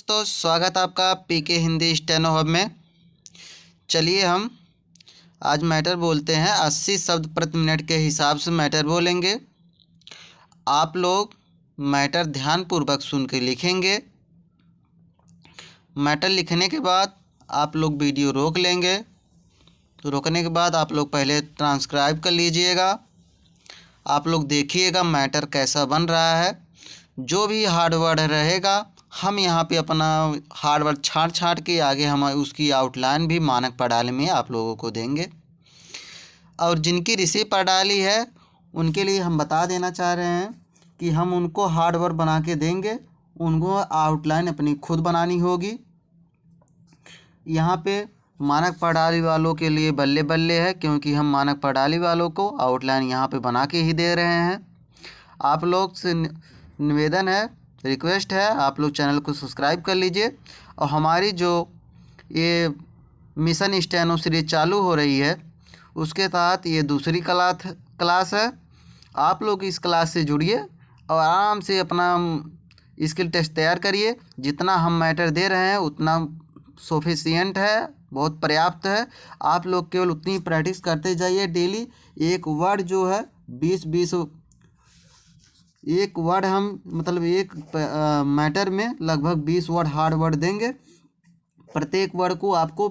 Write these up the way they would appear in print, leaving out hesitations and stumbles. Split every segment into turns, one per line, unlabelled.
दोस्तों, स्वागत है आपका पीके हिंदी स्टेनो हब में। चलिए हम आज मैटर बोलते हैं। 80 शब्द प्रति मिनट के हिसाब से मैटर बोलेंगे। आप लोग मैटर ध्यानपूर्वक सुन के लिखेंगे। मैटर लिखने के बाद आप लोग वीडियो रोक लेंगे। तो रोकने के बाद आप लोग पहले ट्रांसक्राइब कर लीजिएगा। आप लोग देखिएगा मैटर कैसा बन रहा है। जो भी हार्ड वर्ड रहेगा हम यहाँ पे अपना हार्ड वर्ड छाँट के आगे हम उसकी आउटलाइन भी मानक प्रणाली में आप लोगों को देंगे। और जिनकी रिसीव प्रणाली है उनके लिए हम बता देना चाह रहे हैं कि हम उनको हार्ड वर्ड बना के देंगे। उनको आउटलाइन अपनी खुद बनानी होगी। यहाँ पे मानक प्रणाली वालों के लिए बल्ले बल्ले है, क्योंकि हम मानक प्रणाली वालों को आउटलाइन यहाँ पे बना के ही दे रहे हैं। आप लोग से निवेदन है, रिक्वेस्ट है, आप लोग चैनल को सब्सक्राइब कर लीजिए। और हमारी जो ये मिशन स्टेनो सीरीज चालू हो रही है उसके तहत ये दूसरी क्लास है। आप लोग इस क्लास से जुड़िए और आराम से अपना स्किल टेस्ट तैयार करिए। जितना हम मैटर दे रहे हैं उतना सफिशिएंट है, बहुत पर्याप्त है। आप लोग केवल उतनी प्रैक्टिस करते जाइए। डेली एक वर्ड जो है 20 एक वर्ड हम मतलब एक मैटर में लगभग 20 वर्ड हार्ड वर्ड देंगे। प्रत्येक वर्ड को आपको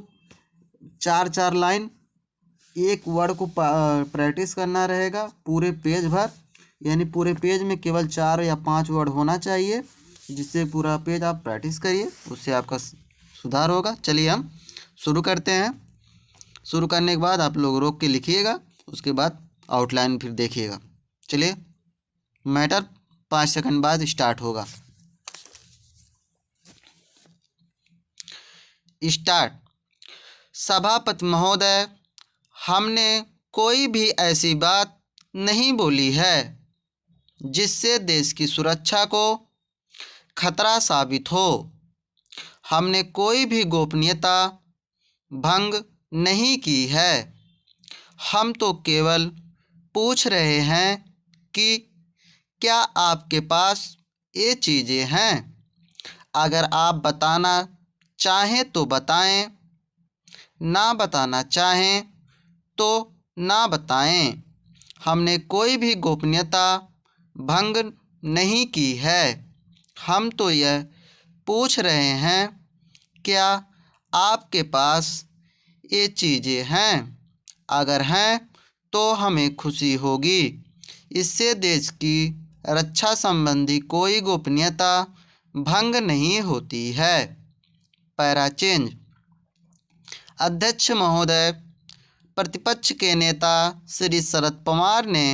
4 लाइन एक वर्ड को प्रैक्टिस करना रहेगा पूरे पेज भर। यानी पूरे पेज में केवल 4 या 5 वर्ड होना चाहिए, जिससे पूरा पेज आप प्रैक्टिस करिए, उससे आपका सुधार होगा। चलिए हम शुरू करते हैं। शुरू करने के बाद आप लोग रोक के लिखिएगा, उसके बाद आउटलाइन फिर देखिएगा। चलिए मैटर 5 सेकंड बाद स्टार्ट होगा। स्टार्ट। सभापति महोदय, हमने कोई भी ऐसी बात नहीं बोली है जिससे देश की सुरक्षा को खतरा साबित हो। हमने कोई भी गोपनीयता भंग नहीं की है। हम तो केवल पूछ रहे हैं कि क्या आपके पास ये चीज़ें हैं। अगर आप बताना चाहें तो बताएं, ना बताना चाहें तो ना बताएं। हमने कोई भी गोपनीयता भंग नहीं की है। हम तो यह पूछ रहे हैं, क्या आपके पास ये चीज़ें हैं। अगर हैं तो हमें खुशी होगी। इससे देश की रक्षा संबंधी कोई गोपनीयता भंग नहीं होती है। Para change. अध्यक्ष महोदय, प्रतिपक्ष के नेता श्री शरद पवार ने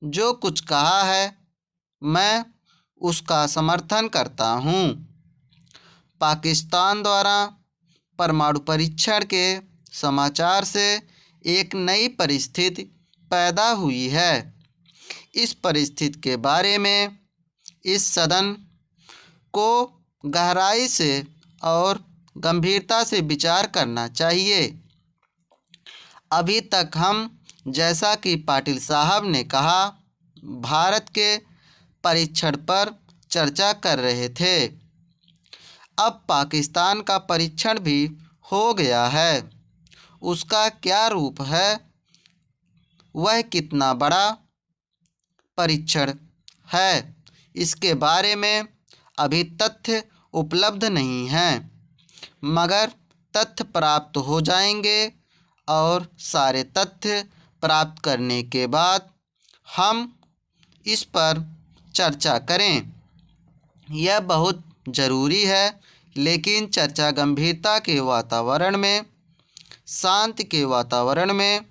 जो कुछ कहा है मैं उसका समर्थन करता हूँ। पाकिस्तान द्वारा परमाणु परीक्षण के समाचार से एक नई परिस्थिति पैदा हुई है। इस परिस्थिति के बारे में इस सदन को गहराई से और गंभीरता से विचार करना चाहिए। अभी तक हम, जैसा कि पाटिल साहब ने कहा, भारत के परीक्षण पर चर्चा कर रहे थे। अब पाकिस्तान का परीक्षण भी हो गया है। उसका क्या रूप है, वह कितना बड़ा परीक्षण है, इसके बारे में अभी तथ्य उपलब्ध नहीं हैं, मगर तथ्य प्राप्त हो जाएंगे और सारे तथ्य प्राप्त करने के बाद हम इस पर चर्चा करें। यह बहुत ज़रूरी है, लेकिन चर्चा गंभीरता के वातावरण में, शांति के वातावरण में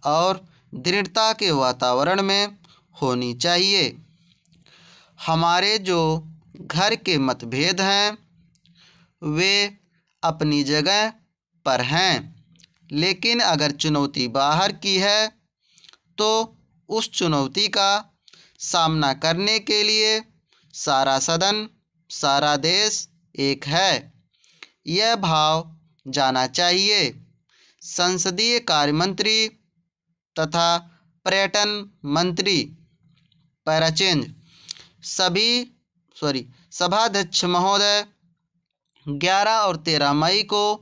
और दृढ़ता के वातावरण में होनी चाहिए। हमारे जो घर के मतभेद हैं वे अपनी जगह पर हैं, लेकिन अगर चुनौती बाहर की है तो उस चुनौती का सामना करने के लिए सारा सदन, सारा देश एक है, यह भाव जाना चाहिए। संसदीय कार्य मंत्री तथा पर्यटन मंत्री पैराचेंज सभाध्यक्ष महोदय, 11 और 13 मई को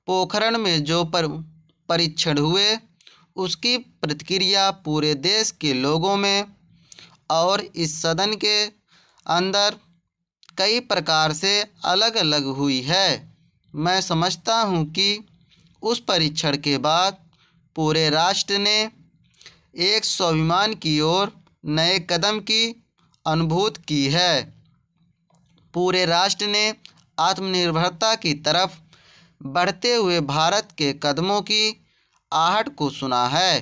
पोखरण में जो परीक्षण हुए उसकी प्रतिक्रिया पूरे देश के लोगों में और इस सदन के अंदर कई प्रकार से अलग अलग हुई है। मैं समझता हूँ कि उस परीक्षण के बाद पूरे राष्ट्र ने एक स्वाभिमान की ओर नए कदम की अनुभूति की है। पूरे राष्ट्र ने आत्मनिर्भरता की तरफ बढ़ते हुए भारत के कदमों की आहट को सुना है।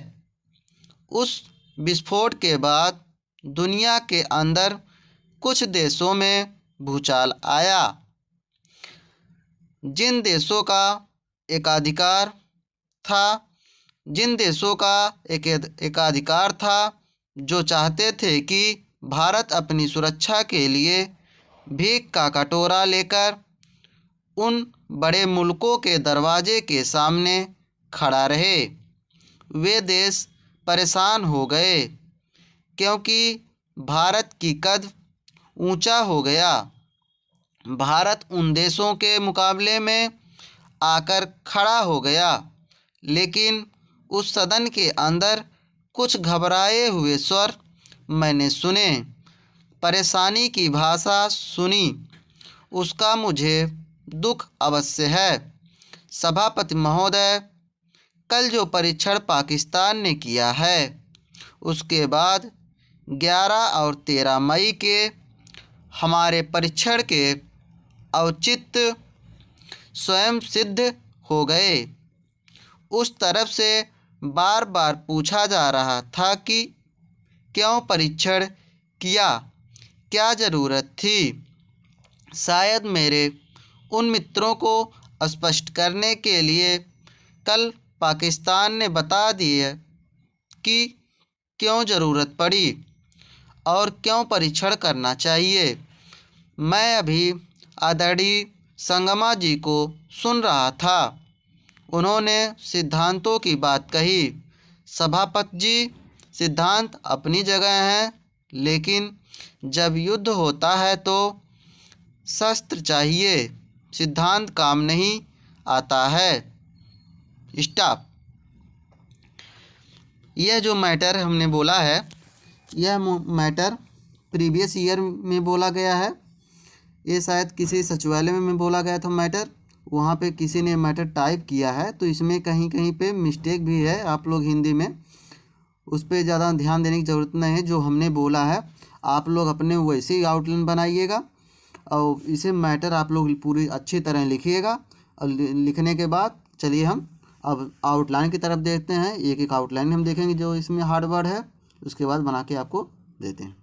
उस विस्फोट के बाद दुनिया के अंदर कुछ देशों में भूचाल आया। जिन देशों का एकाधिकार था जो चाहते थे कि भारत अपनी सुरक्षा के लिए भीख का कटोरा लेकर उन बड़े मुल्कों के दरवाजे के सामने खड़ा रहे, वे देश परेशान हो गए क्योंकि भारत की कद ऊंचा हो गया। भारत उन देशों के मुकाबले में आकर खड़ा हो गया। लेकिन उस सदन के अंदर कुछ घबराए हुए स्वर मैंने सुने, परेशानी की भाषा सुनी। उसका मुझे दुख अवश्य है। सभापति महोदय, कल जो परीक्षण पाकिस्तान ने किया है उसके बाद 11 और 13 मई के हमारे परीक्षण के औचित्य स्वयं सिद्ध हो गए। उस तरफ से बार बार पूछा जा रहा था कि क्यों परीक्षण किया, क्या ज़रूरत थी। शायद मेरे उन मित्रों को स्पष्ट करने के लिए कल पाकिस्तान ने बता दिया कि क्यों ज़रूरत पड़ी और क्यों परीक्षण करना चाहिए। मैं अभी आदरणीय संगमा जी को सुन रहा था, उन्होंने सिद्धांतों की बात कही। सभापति जी, सिद्धांत अपनी जगह हैं, लेकिन जब युद्ध होता है तो शस्त्र चाहिए, सिद्धांत काम नहीं आता है। स्टॉप। यह जो मैटर हमने बोला है, यह मैटर प्रीवियस ईयर में बोला गया है। ये शायद किसी सचिवालय में बोला गया था मैटर, वहाँ पे किसी ने मैटर टाइप किया है, तो इसमें कहीं कहीं पे मिस्टेक भी है। आप लोग हिंदी में उस पर ज़्यादा ध्यान देने की ज़रूरत नहीं है। जो हमने बोला है आप लोग अपने वैसे ही आउटलाइन बनाइएगा और इसे मैटर आप लोग पूरी अच्छी तरह लिखिएगा। और लिखने के बाद चलिए हम अब आउटलाइन की तरफ देखते हैं। एक एक आउटलाइन हम देखेंगे जो इसमें हार्ड वर्ड है, उसके बाद बना के आपको देते हैं।